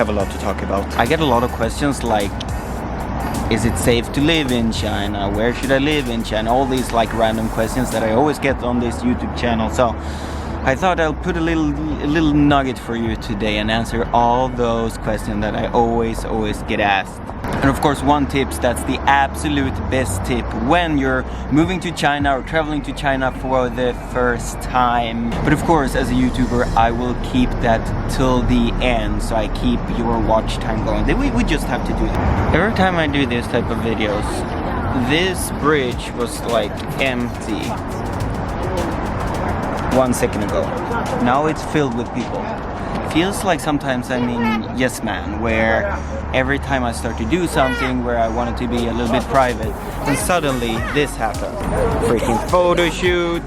have a lot to talk about. I get a lot of questions like, is it safe to live in China? Where should I live in China? All these like random questions that I always get on this YouTube channel. So I thought I'll put a little nugget for you today and answer all those questions that I always get asked. And of course, one tip that's the absolute best tip when you're moving to China or traveling to China for the first time. But of course, as a YouTuber, I will keep that till the end, so I keep your watch time going. We just have to do it. Every time I do this type of videos, this bridge was like empty 1 second ago. Now it's filled with people. It feels like sometimes I'm in Yes Man, where every time I start to do something where I want it to be a little bit private, and suddenly this happens. Freaking photo shoot,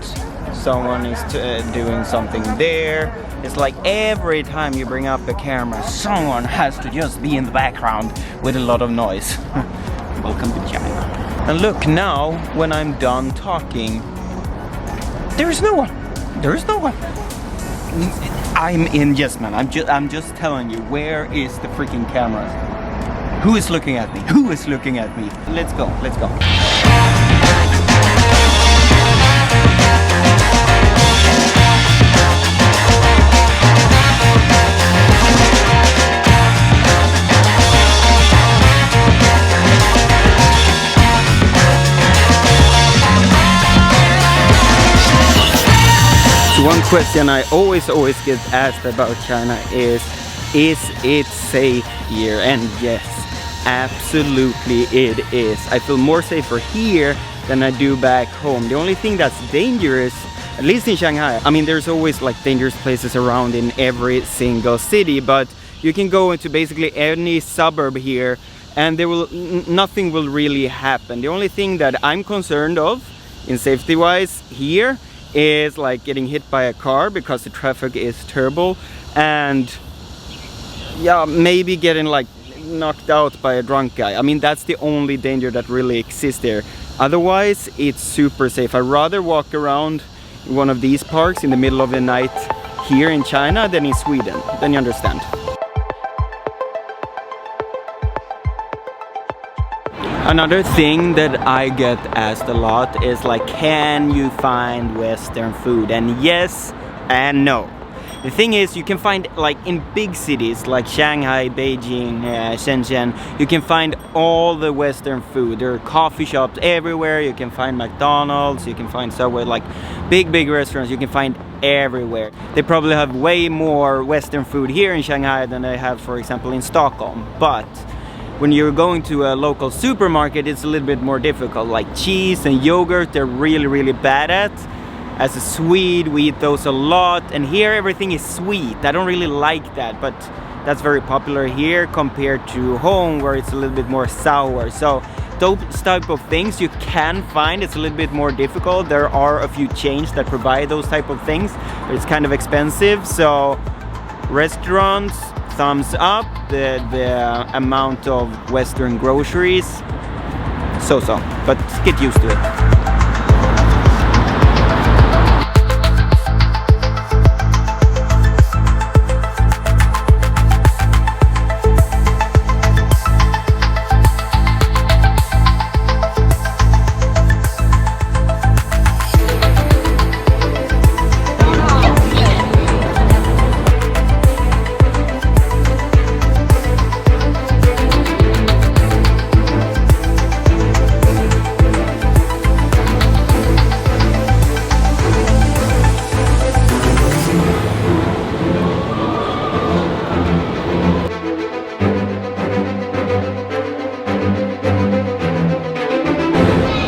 someone is doing something there. It's like every time you bring up a camera, someone has to just be in the background with a lot of noise. Welcome to China. And look, now when I'm done talking, there is no one. There is no one. I'm in Yes Man. I'm just telling you, where is the freaking camera? Who is looking at me? Who is looking at me? Let's go, let's go. One question I always get asked about China is it safe here? And yes, absolutely it is. I feel more safer here than I do back home. The only thing that's dangerous, at least in Shanghai, I mean there's always like dangerous places around in every single city, but you can go into basically any suburb here and nothing will really happen. The only thing that I'm concerned of in safety wise here is like getting hit by a car because the traffic is terrible, and yeah, maybe getting like knocked out by a drunk guy. I mean, that's the only danger that really exists there. Otherwise, it's super safe. I'd rather walk around in one of these parks in the middle of the night here in China than in Sweden. Then you understand. Another thing that I get asked a lot is like, can you find Western food? And yes and no. The thing is, you can find like in big cities like Shanghai, Beijing, Shenzhen, you can find all the Western food. There are coffee shops everywhere. You can find McDonald's, you can find Subway, like big restaurants you can find everywhere. They probably have way more Western food here in Shanghai than they have, for example, in Stockholm. But when you're going to a local supermarket, it's a little bit more difficult. Like cheese and yogurt, they're really bad at. As a Swede, we eat those a lot, and here everything is sweet. I don't really like that, but that's very popular here compared to home, where it's a little bit more sour. So those type of things you can find. It's a little bit more difficult. There are a few chains that provide those type of things, but it's kind of expensive. So restaurants, thumbs up. The amount of Western groceries, so but get used to it.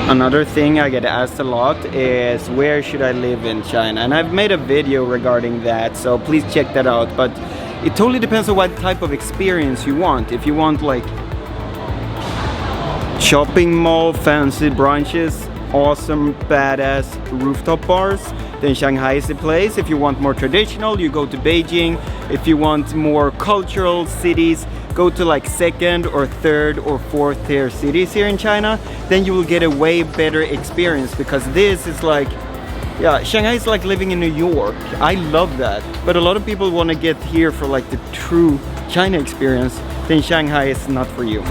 Another thing I get asked a lot is, where should I live in China? And I've made a video regarding that, so please check that out. But it totally depends on what type of experience you want. If you want like shopping mall, fancy brunches, awesome badass rooftop bars, then Shanghai is the place. If you want more traditional, you go to Beijing. If you want more cultural cities, go to like second or third or fourth tier cities here in China. Then you will get a way better experience, because this is like Yeah, Shanghai is like living in New York. I love that. But a lot of people want to get here for like the true China experience. Then Shanghai is not for you.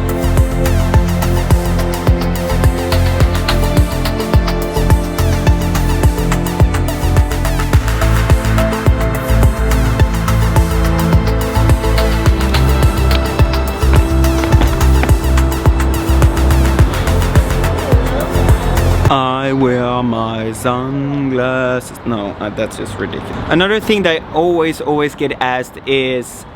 I wear my sunglasses. No, that's just ridiculous. Another thing that I always get asked is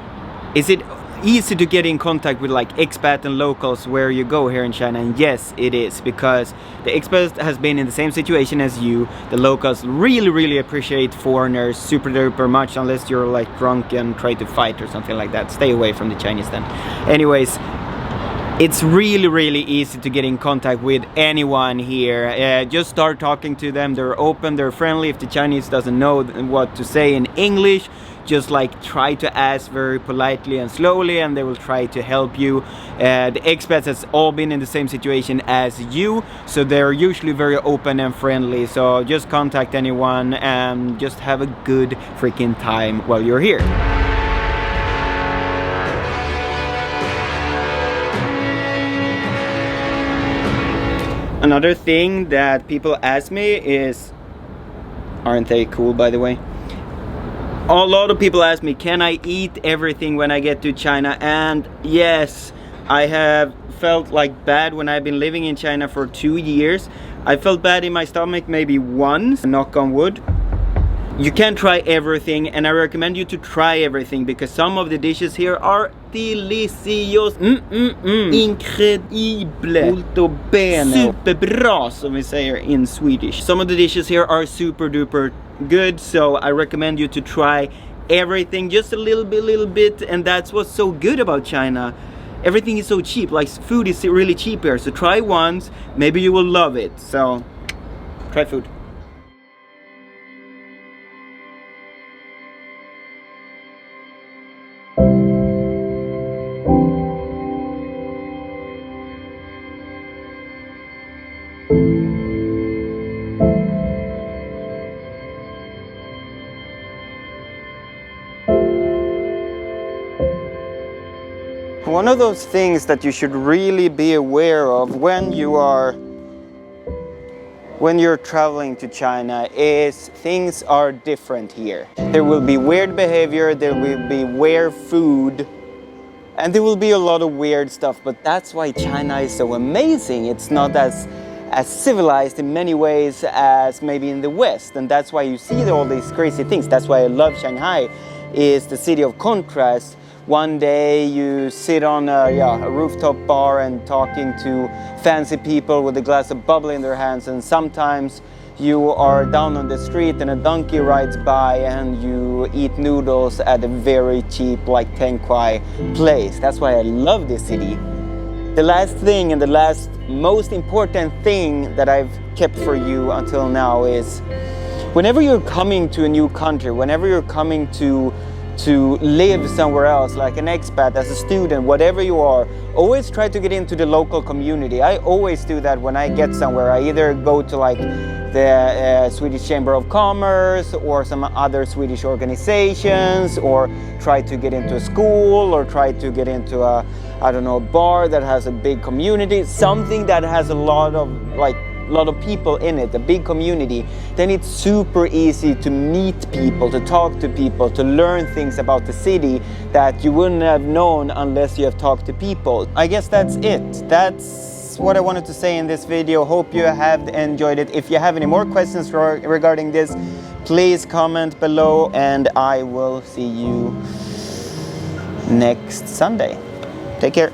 it easy to get in contact with like expat and locals where you go here in China? And yes, it is, because the expat has been in the same situation as you. The locals really appreciate foreigners super duper much, unless you're like drunk and try to fight or something like that. Stay away from the Chinese then. Anyways, it's really easy to get in contact with anyone here. Just start talking to them. They're open, they're friendly. If the Chinese doesn't know what to say in English, just like try to ask very politely and slowly, and they will try to help you. The expats has all been in the same situation as you, so they're usually very open and friendly. So just contact anyone and just have a good freaking time while you're here. Another thing that people ask me is, aren't they cool by the way? A lot of people ask me, can I eat everything when I get to China? And yes, I have felt like bad when I've been living in China for 2 years. I felt bad in my stomach maybe once, knock on wood. You can try everything, and I recommend you to try everything, because some of the dishes here are delicious. Incredible. Molto bene. Superbra, som vi säger in Swedish. Some of the dishes here are super duper good, so I recommend you to try everything, just a little bit, and that's what's so good about China. Everything is so cheap, like food is really cheap here, so try once, maybe you will love it. So try food. One of those things that you should really be aware of when you're traveling to China is things are different here. There will be weird behavior, there will be weird food, and there will be a lot of weird stuff, but that's why China is so amazing. It's not as civilized in many ways as maybe in the West, and that's why you see all these crazy things. That's why I love Shanghai, is the city of contrast. One day you sit on a rooftop bar and talking to fancy people with a glass of bubbly in their hands, and sometimes you are down on the street and a donkey rides by and you eat noodles at a very cheap like 10 kwai place. That's why I love this city. The last thing, and the last most important thing that I've kept for you until now, is whenever you're coming to a new country, whenever you're coming to live somewhere else, like an expat, as a student, whatever you are, always try to get into the local community. I always do that when I get somewhere. I either go to like the Swedish Chamber of Commerce or some other Swedish organizations, or try to get into a school, or try to get into a, I don't know, a bar that has a big community, something that has a lot of people in it, a big community. Then it's super easy to meet people, to talk to people, to learn things about the city that you wouldn't have known unless you have talked to people. I guess that's it. That's what I wanted to say in this video. Hope you have enjoyed it. If you have any more questions regarding this, please comment below, and I will see you next Sunday. Take care.